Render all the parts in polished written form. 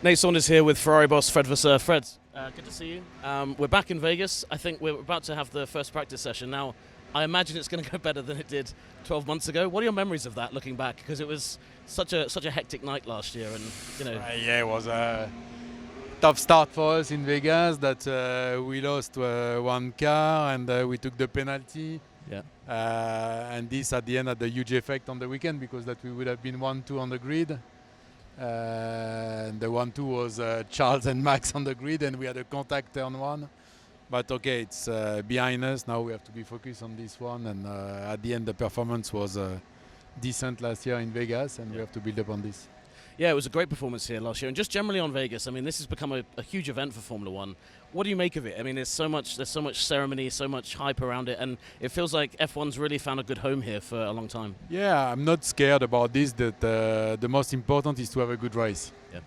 Nate Saunders here with Ferrari boss Fred Vasseur. Fred, good to see you. We're back in Vegas. I think we're about to have the first practice session. Now, I imagine it's going to go better than it did 12 months ago. What are your memories of that, looking back? Because it was such a hectic night last year, and Yeah, it was a tough start for us in Vegas. That we lost one car and we took the penalty. Yeah. And this at the end had a huge effect on the weekend because that we would have been 1-2 on the grid. And the 1-2 was Charles and Max on the grid, and we had a contact turn one. But okay, it's behind us. Now we have to be focused on this one. And at the end, the performance was decent last year in Vegas, and we have to build up on this. Yeah, it was a great performance here last year, and just generally on Vegas. I mean, this has become a huge event for Formula One. What do you make of it? I mean, there's so much ceremony, so much hype around it, and it feels like F1's really found a good home here for a long time. Yeah, I'm not scared about this. That the most important is to have a good race. Yeah.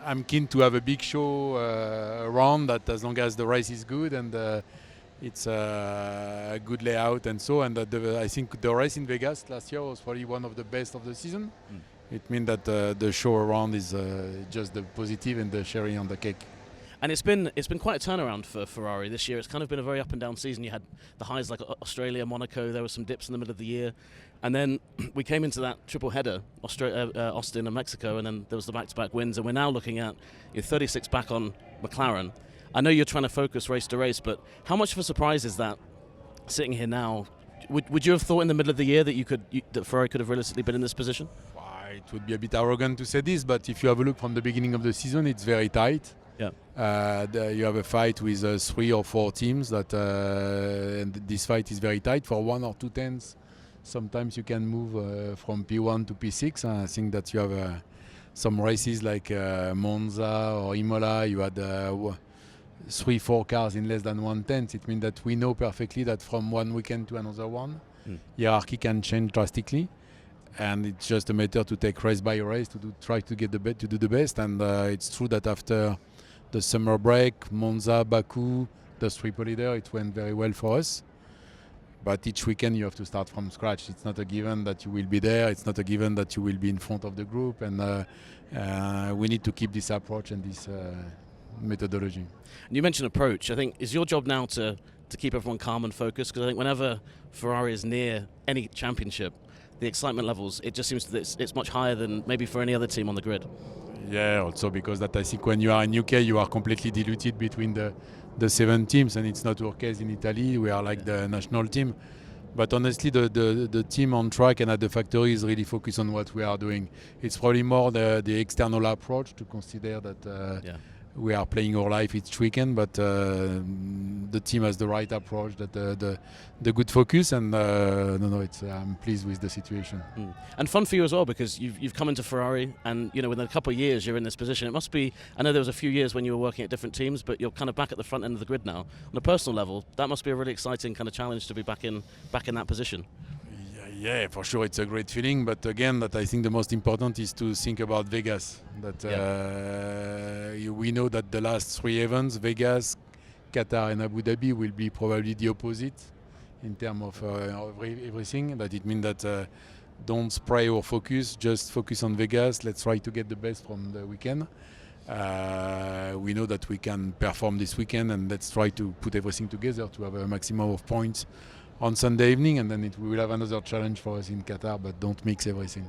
I'm keen to have a big show around that, as long as the race is good and it's a good layout and so. And I think the race in Vegas last year was probably one of the best of the season. It means that the show around is just the positive and the cherry on the cake. And it's been quite a turnaround for Ferrari this year. It's kind of been a very up and down season. You had the highs like Australia, Monaco. There were some dips in the middle of the year, and then we came into that triple header, Austin and Mexico, and then there was the back-to-back wins. And we're now looking at 36 back on McLaren. I know you're trying to focus race to race, but how much of a surprise is that sitting here now? Would you have thought in the middle of the year that that Ferrari could have realistically been in this position? It would be a bit arrogant to say this, but if you have a look from the beginning of the season, it's very tight. Yeah. You have a fight with 3 or 4 teams and this fight is very tight for 1 or 2 tenths. Sometimes you can move from P1 to P6. I think that you have some races like Monza or Imola. You had 3-4 cars in less than 1/10. It means that we know perfectly that from one weekend to another one, hierarchy can change drastically. And it's just a matter to take race by race to try to get to do the best. And it's true that after the summer break, Monza, Baku, the triple header, it went very well for us. But each weekend you have to start from scratch. It's not a given that you will be there. It's not a given that you will be in front of the group. And we need to keep this approach and this methodology. And you mentioned approach. I think is your job now to keep everyone calm and focused, because I think whenever Ferrari is near any championship, the excitement levels, it just seems that it's much higher than maybe for any other team on the grid. Yeah, also because that I think when you are in UK, you are completely diluted between the 7 teams, and it's not our case in Italy. We are like the national team. But honestly, the team on track and at the factory is really focused on what we are doing. It's probably more the external approach to consider that we are playing our life each weekend, but the team has the right approach, that the good focus, and I'm pleased with the situation. And fun for you as well, because you've come into Ferrari, and within a couple of years you're in this position. It must be. I know there was a few years when you were working at different teams, but you're kind of back at the front end of the grid now. On a personal level, that must be a really exciting kind of challenge to be back in that position. Yeah, for sure, it's a great feeling. But again, that I think the most important is to think about Vegas. That we know that the last 3 events, Vegas, Qatar, and Abu Dhabi, will be probably the opposite in terms of everything. That it means that don't spray or focus, just focus on Vegas. Let's try to get the best from the weekend. We know that we can perform this weekend, and let's try to put everything together to have a maximum of points on Sunday evening, and then we will have another challenge for us in Qatar, but don't mix everything.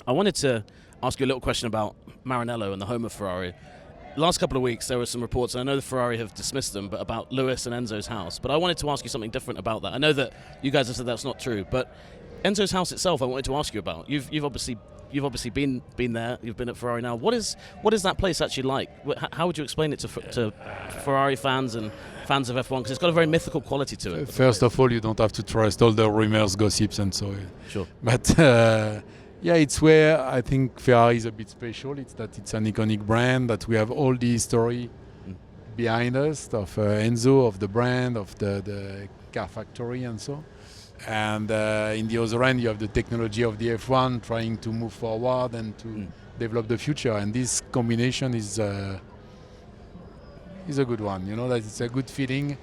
I wanted to ask you a little question about Maranello and the home of Ferrari. Last couple of weeks there were some reports, and I know the Ferrari have dismissed them, but about Lewis and Enzo's house. But I wanted to ask you something different about that. I know that you guys have said that's not true, but Enzo's house itself I wanted to ask you about. You've obviously been there. You've been at Ferrari now. What is that place actually like? How would you explain it to Ferrari fans and fans of F1? Because it's got a very mythical quality to it. First of all, you don't have to trust all the rumors, gossips, and so. Sure. But it's where I think Ferrari is a bit special. It's that it's an iconic brand, that we have all the history behind us of Enzo, of the brand, of the car factory, and so. And in the other end, you have the technology of the F1 trying to move forward and to develop the future. And this combination is a good one. That it's a good feeling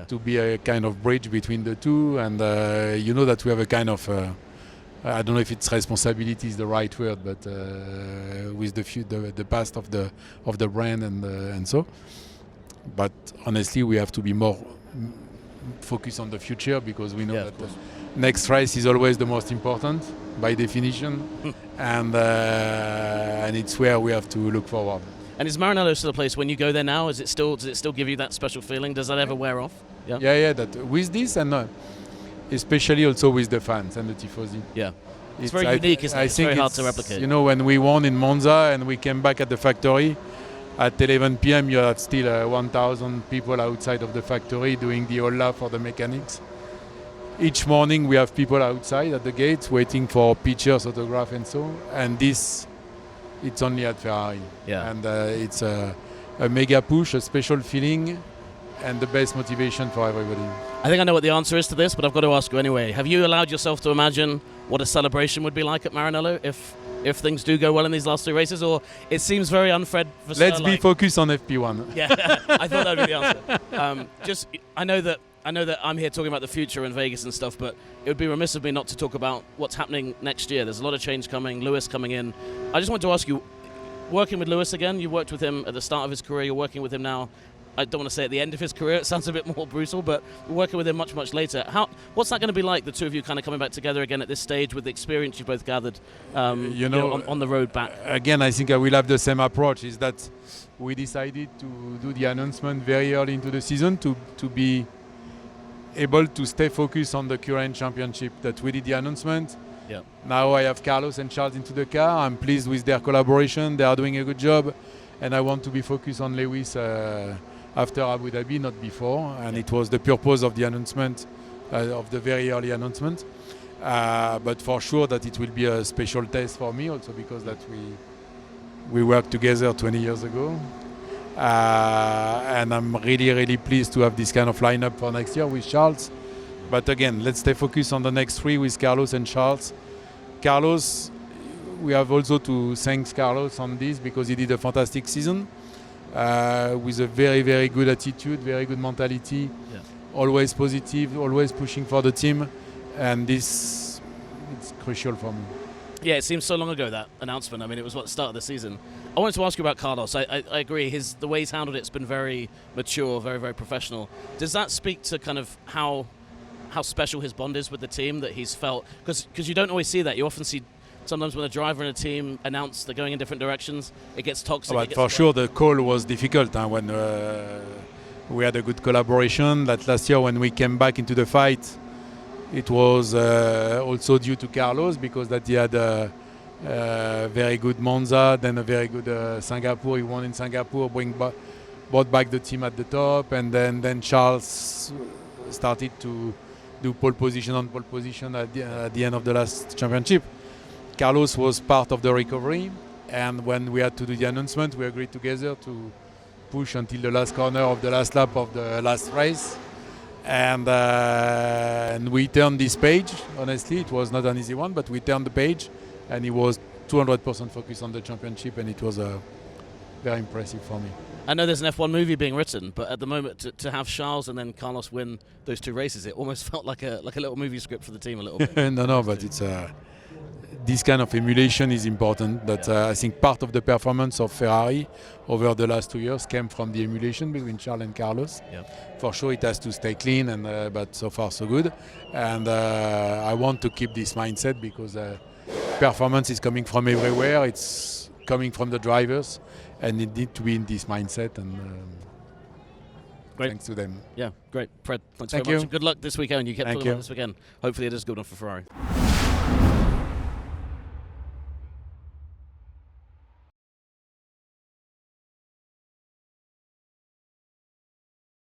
to be a kind of bridge between the two. And that we have a kind of I don't know if it's responsibility is the right word, but with the past of the brand and so. But honestly, we have to be more focused on the future, because we know that the next race is always the most important by definition, and it's where we have to look forward. And is Maranello still a place when you go there now? Does it still give you that special feeling? Does that ever wear off? Yeah. That with this and especially also with the fans and the tifosi. Yeah. It's very unique, isn't it? It's very hard to replicate. You know, when we won in Monza and we came back at the factory, at 11 p.m. you had still 1,000 people outside of the factory doing the hola for the mechanics. Each morning we have people outside at the gates waiting for pictures, autograph and so. And this, it's only at Ferrari. Yeah. And it's a mega push, a special feeling, and the best motivation for everybody. I think I know what the answer is to this, but I've got to ask you anyway. Have you allowed yourself to imagine what a celebration would be like at Maranello if things do go well in these last 2 races, or it seems very Fred Vasseur? Let's be focused on FP1. Yeah, I thought that would be the answer. I know that I'm here talking about the future in Vegas and stuff, but it would be remiss of me not to talk about what's happening next year. There's a lot of change coming. Lewis coming in. I just wanted to ask you, working with Lewis again, you worked with him at the start of his career. You're working with him now. I don't want to say at the end of his career, it sounds a bit more brutal, but working with him much, much later. What's that going to be like, the two of you kind of coming back together again at this stage with the experience you've both gathered on the road back? Again, I think I will have the same approach, is that we decided to do the announcement very early into the season to be able to stay focused on the current championship, that we did the announcement. Yeah. Now I have Carlos and Charles into the car. I'm pleased with their collaboration. They are doing a good job. And I want to be focused on Lewis after Abu Dhabi, not before, and it was the purpose of the announcement, of the very early announcement. But for sure that it will be a special test for me also, because that we worked together 20 years ago, and I'm really, really pleased to have this kind of lineup for next year with Charles. But again, let's stay focused on the next 3 with Carlos and Charles. Carlos, we have also to thank Carlos on this, because he did a fantastic season. With a very, very good attitude, very good mentality, always positive, always pushing for the team, and this it's crucial for me. Yeah, it seems so long ago, that announcement. I mean, it was the start of the season. I wanted to ask you about Carlos. I agree, the way he's handled it's been very mature, very, very professional. Does that speak to kind of how special his bond is with the team, that he's felt? Because you don't always see that. You often see sometimes when a driver and a team announce they're going in different directions, it gets toxic. But for sure, the call was difficult when we had a good collaboration. That last year when we came back into the fight, it was also due to Carlos, because that he had a very good Monza, then a very good Singapore. He won in Singapore, brought back the team at the top, and then Charles started to do pole position at the end of the last championship. Carlos was part of the recovery, and when we had to do the announcement, we agreed together to push until the last corner of the last lap of the last race, and we turned this page. Honestly, it was not an easy one, but we turned the page, and he was 200% focused on the championship, and it was very impressive for me. I know there's an F1 movie being written, but at the moment to have Charles and then Carlos win those 2 races, it almost felt like a little movie script for the team a little bit. No, but it's this kind of emulation is important. That I think part of the performance of Ferrari over the last 2 years came from the emulation between Charles and Carlos. Yeah. For sure, it has to stay clean, and but so far so good. And I want to keep this mindset, because performance is coming from everywhere. It's coming from the drivers, and it needs to be in this mindset. And thanks to them. Yeah, great. Fred, thanks Thank very much. you. Good luck this weekend. You kept Thank talking about you. this weekend. Hopefully it is good enough for Ferrari.